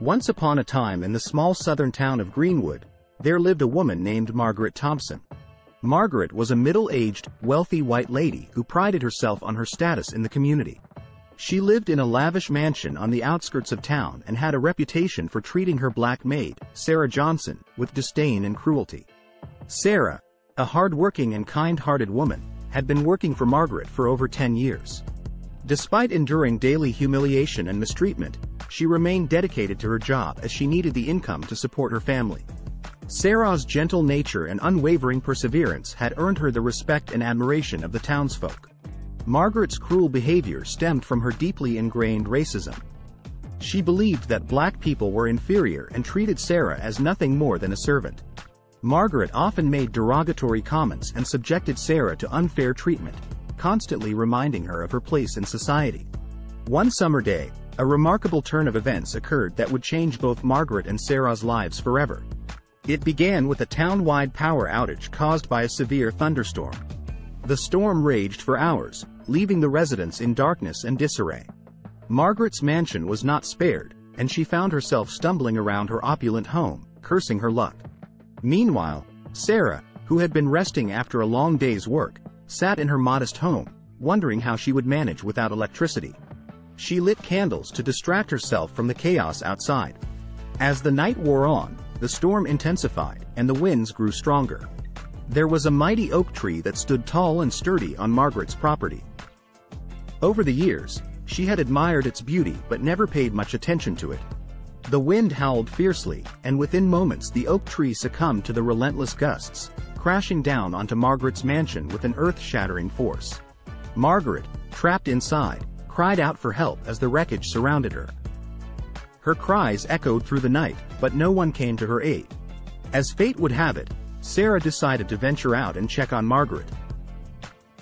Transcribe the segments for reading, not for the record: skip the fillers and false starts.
Once upon a time in the small southern town of Greenwood, there lived a woman named Margaret Thompson. Margaret was a middle-aged, wealthy white lady who prided herself on her status in the community. She lived in a lavish mansion on the outskirts of town and had a reputation for treating her black maid, Sarah Johnson, with disdain and cruelty. Sarah, a hard-working and kind-hearted woman, had been working for Margaret for over 10 years. Despite enduring daily humiliation and mistreatment, she remained dedicated to her job as she needed the income to support her family. Sarah's gentle nature and unwavering perseverance had earned her the respect and admiration of the townsfolk. Margaret's cruel behavior stemmed from her deeply ingrained racism. She believed that black people were inferior and treated Sarah as nothing more than a servant. Margaret often made derogatory comments and subjected Sarah to unfair treatment, constantly reminding her of her place in society. One summer day, a remarkable turn of events occurred that would change both Margaret and Sarah's lives forever. It began with a town-wide power outage caused by a severe thunderstorm. The storm raged for hours, leaving the residents in darkness and disarray. Margaret's mansion was not spared, and she found herself stumbling around her opulent home, cursing her luck. Meanwhile, Sarah, who had been resting after a long day's work, sat in her modest home, wondering how she would manage without electricity. She lit candles to distract herself from the chaos outside. As the night wore on, the storm intensified, and the winds grew stronger. There was a mighty oak tree that stood tall and sturdy on Margaret's property. Over the years, she had admired its beauty but never paid much attention to it. The wind howled fiercely, and within moments the oak tree succumbed to the relentless gusts, crashing down onto Margaret's mansion with an earth-shattering force. Margaret, trapped inside, cried out for help as the wreckage surrounded her. Her cries echoed through the night, but no one came to her aid. As fate would have it, Sarah decided to venture out and check on Margaret.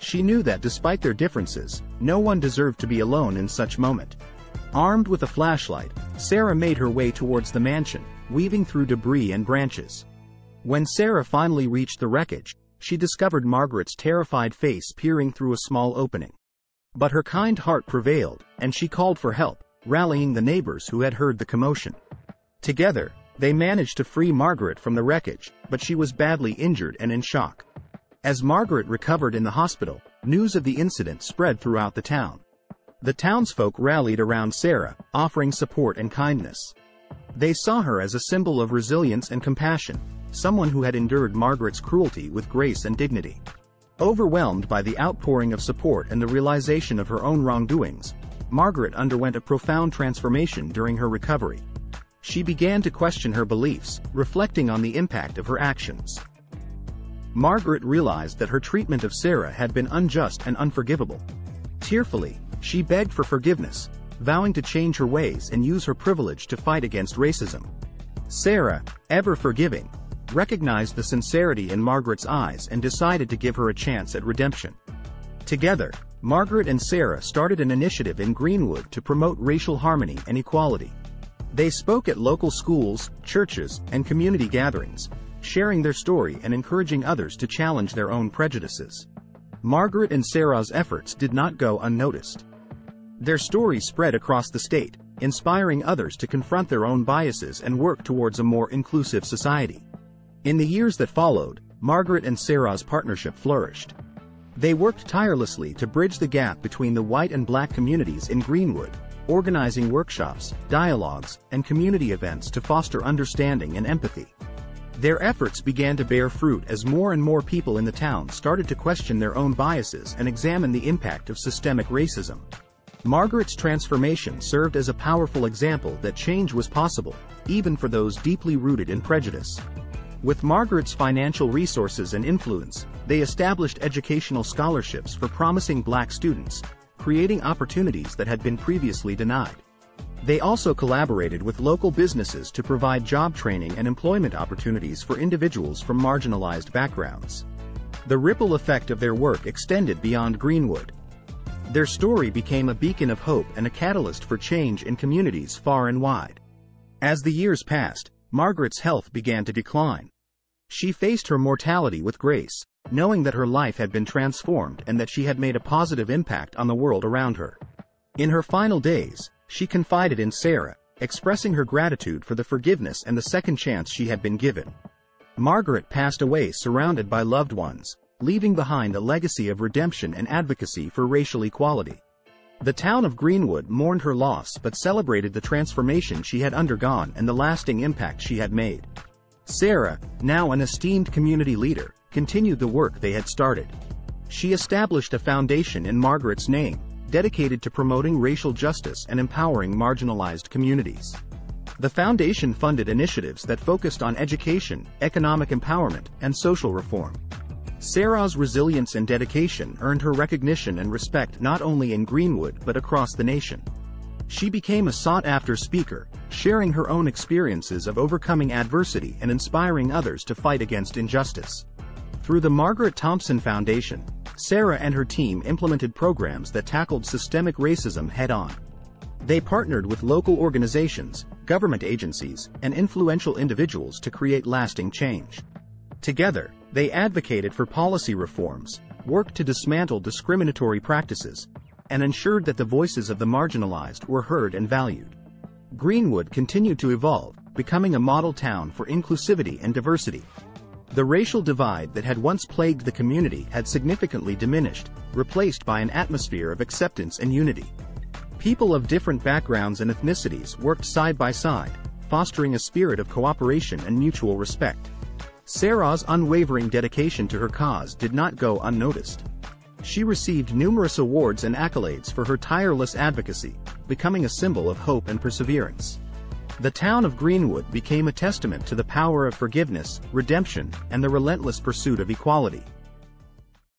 She knew that despite their differences, no one deserved to be alone in such moment. Armed with a flashlight, Sarah made her way towards the mansion, weaving through debris and branches. When Sarah finally reached the wreckage, she discovered Margaret's terrified face peering through a small opening. But her kind heart prevailed, and she called for help, rallying the neighbors who had heard the commotion. Together, they managed to free Margaret from the wreckage, but she was badly injured and in shock. As Margaret recovered in the hospital, news of the incident spread throughout the town. The townsfolk rallied around Sarah, offering support and kindness. They saw her as a symbol of resilience and compassion, someone who had endured Margaret's cruelty with grace and dignity. Overwhelmed by the outpouring of support and the realization of her own wrongdoings, Margaret underwent a profound transformation during her recovery. She began to question her beliefs, reflecting on the impact of her actions. Margaret realized that her treatment of Sarah had been unjust and unforgivable. Tearfully, she begged for forgiveness, vowing to change her ways and use her privilege to fight against racism. Sarah, ever forgiving, recognized the sincerity in Margaret's eyes and decided to give her a chance at redemption. Together, Margaret and Sarah started an initiative in Greenwood to promote racial harmony and equality. They spoke at local schools, churches, and community gatherings, sharing their story and encouraging others to challenge their own prejudices. Margaret and Sarah's efforts did not go unnoticed. Their story spread across the state, inspiring others to confront their own biases and work towards a more inclusive society. In the years that followed, Margaret and Sarah's partnership flourished. They worked tirelessly to bridge the gap between the white and black communities in Greenwood, organizing workshops, dialogues, and community events to foster understanding and empathy. Their efforts began to bear fruit as more and more people in the town started to question their own biases and examine the impact of systemic racism. Margaret's transformation served as a powerful example that change was possible, even for those deeply rooted in prejudice. With Margaret's financial resources and influence, they established educational scholarships for promising black students, creating opportunities that had been previously denied. They also collaborated with local businesses to provide job training and employment opportunities for individuals from marginalized backgrounds. The ripple effect of their work extended beyond Greenwood. Their story became a beacon of hope and a catalyst for change in communities far and wide. As the years passed, Margaret's health began to decline. She faced her mortality with grace, knowing that her life had been transformed and that she had made a positive impact on the world around her. In her final days, she confided in Sarah, expressing her gratitude for the forgiveness and the second chance she had been given. Margaret passed away surrounded by loved ones, leaving behind a legacy of redemption and advocacy for racial equality. The town of Greenwood mourned her loss but celebrated the transformation she had undergone and the lasting impact she had made. Sarah, now an esteemed community leader, continued the work they had started. She established a foundation in Margaret's name, dedicated to promoting racial justice and empowering marginalized communities. The foundation funded initiatives that focused on education, economic empowerment, and social reform. Sarah's resilience and dedication earned her recognition and respect not only in Greenwood but across the nation. She became a sought-after speaker, sharing her own experiences of overcoming adversity and inspiring others to fight against injustice. Through the Margaret Thompson Foundation, Sarah and her team implemented programs that tackled systemic racism head-on. They partnered with local organizations, government agencies, and influential individuals to create lasting change. Together, they advocated for policy reforms, worked to dismantle discriminatory practices, and ensured that the voices of the marginalized were heard and valued. Greenwood continued to evolve, becoming a model town for inclusivity and diversity. The racial divide that had once plagued the community had significantly diminished, replaced by an atmosphere of acceptance and unity. People of different backgrounds and ethnicities worked side by side, fostering a spirit of cooperation and mutual respect. Sarah's unwavering dedication to her cause did not go unnoticed. She received numerous awards and accolades for her tireless advocacy, becoming a symbol of hope and perseverance. The town of Greenwood became a testament to the power of forgiveness, redemption, and the relentless pursuit of equality.